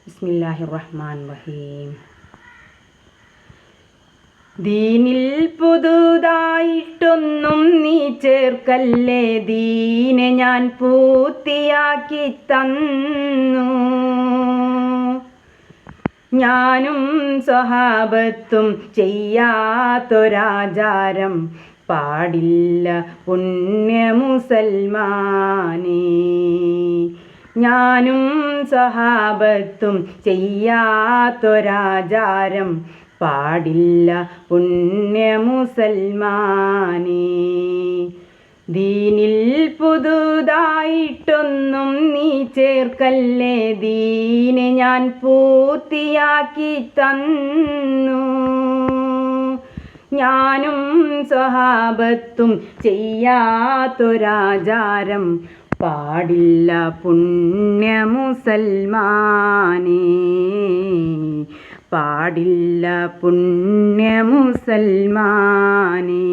ബിസ്മില്ലാഹിർ-റഹ്മാനിർ-റഹീം. ദീനിൽ പുതുതായിട്ടൊന്നും നീ ചേർക്കല്ലേ, ദീനെ ഞാൻ പൂർത്തിയാക്കി തന്നു. ഞാനും സ്വഹാബത്തും ചെയ്യാത്തൊരാചാരം പാടില്ല പുണ്യ മുസൽമാനേ. ഞാനും സ്വഹാബത്തും ചെയ്യാത്തൊരാചാരം പാടില്ല പുണ്യ മുസൽമാനേ. ദീനിൽ പുതുതായിട്ടൊന്നും നീ ചേർക്കല്ലേ, ദീനെ ഞാൻ പൂർത്തിയാക്കി തന്നു. ഞാനും സ്വഹാബത്തും ചെയ്യാത്തൊരാചാരം പാടില്ല പുണ്യ മുസൽമാനേ. പാടില്ല പുണ്യ മുസൽമാനേ.